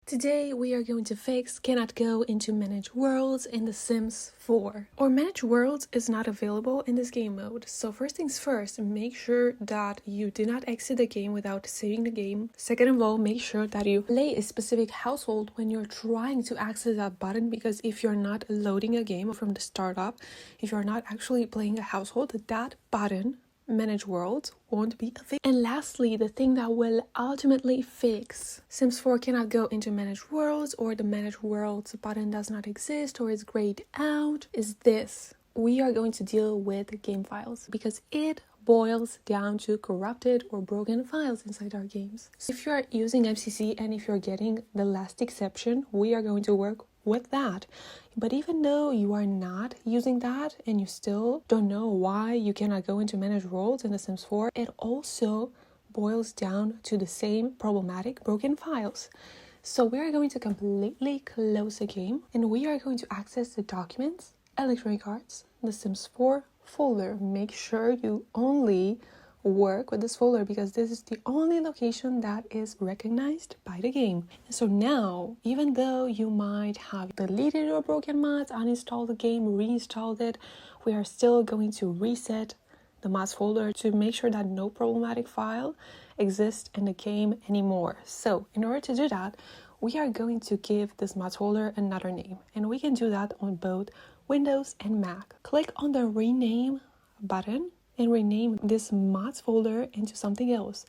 Today we are going to fix cannot go into manage worlds in The Sims 4. Or manage worlds is not available in this game mode. So first things first, make sure that you do not exit the game without saving the game. Second of all, make sure that you play a specific household when you're trying to access that button, because if you're not loading a game from the start up, if you're not actually playing a household, that button manage worlds won't be available. And lastly, the thing that will ultimately fix Sims 4 cannot go into manage worlds, or the manage worlds button does not exist or is grayed out, is this. We are going to deal with game files, because it boils down to corrupted or broken files inside our games. So if you're using MCC and if you're getting the last exception, we are going to work with that. But even though you are not using that and you still don't know why you cannot go into manage worlds in The Sims 4, it also boils down to the same problematic broken files. So we are going to completely close the game and we are going to access the documents, electronic arts, The Sims 4 folder. Make sure you only work with this folder because this is the only location that is recognized by the game. And so now, even though you might have deleted your broken mods, uninstalled the game, reinstalled it, we are still going to reset the mods folder to make sure that no problematic file exists in the game anymore. So in order to do that, we are going to give this mods folder another name, and we can do that on both Windows and Mac. Click on the rename button and rename this mods folder into something else.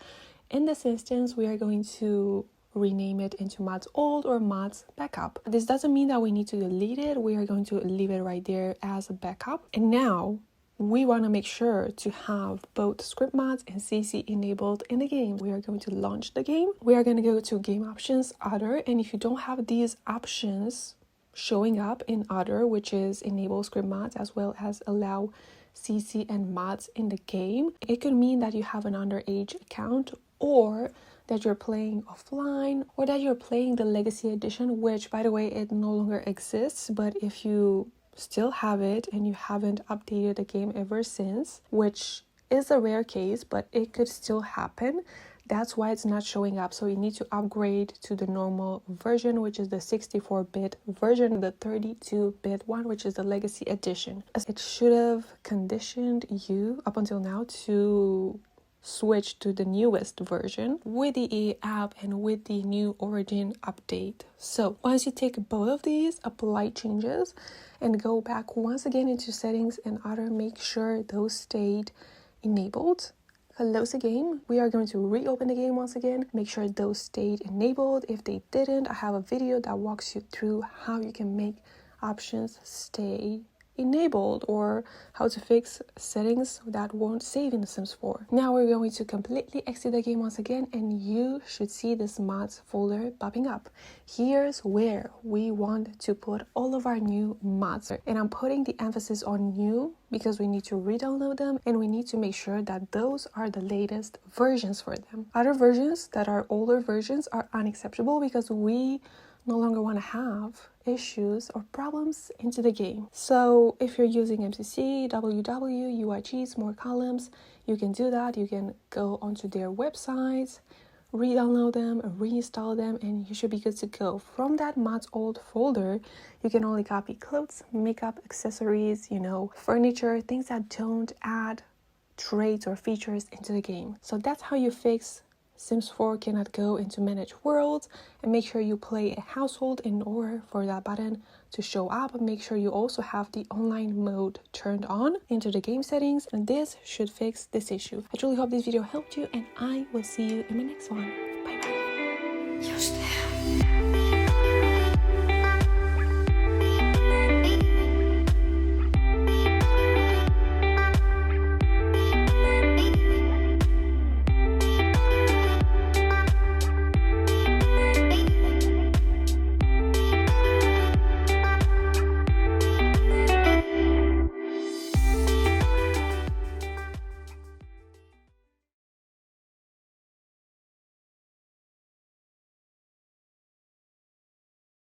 In this instance, we are going to rename it into mods old or mods backup. This doesn't mean that we need to delete it. We are going to leave it right there as a backup. And now we want to make sure to have both script mods and CC enabled in the game. We are going to launch the game. We are going to go to game options, other, and if you don't have these options showing up in other, which is enable script mods as well as allow CC and mods in the game, it could mean that you have an underage account, or that you're playing offline, or that you're playing the legacy edition, which by the way it no longer exists. But if you still have it and you haven't updated the game ever since, which is a rare case but it could still happen, that's why it's not showing up. So you need to upgrade to the normal version, which is the 64-bit version, the 32-bit one, which is the legacy edition. It should have conditioned you up until now to switch to the newest version with the EA app and with the new Origin update. So once you take both of these, apply changes and go back once again into settings and other, make sure those stayed enabled. Close the game. We are going to reopen the game once again. Make sure those stayed enabled. If they didn't, I have a video that walks you through how you can make options stay enabled, or how to fix settings that won't save in The Sims 4. Now we're going to completely exit the game once again, and you should see this mods folder popping up. Here's where we want to put all of our new mods, and I'm putting the emphasis on new because we need to re-download them and we need to make sure that those are the latest versions for them. Other versions that are older versions are unacceptable because we no longer want to have issues or problems into the game. So if you're using MCC, WW, UIGs, more columns, you can do that. You can go onto their websites, re-download them, reinstall them, and you should be good to go. From that mods old folder, you can only copy clothes, makeup, accessories, furniture, things that don't add traits or features into the game. So that's how you fix Sims 4 cannot go into manage worlds, and make sure you play a household in order for that button to show up. Make sure you also have the online mode turned on into the game settings, and this should fix this issue. I truly hope this video helped you, and I will see you in my next one. Bye bye.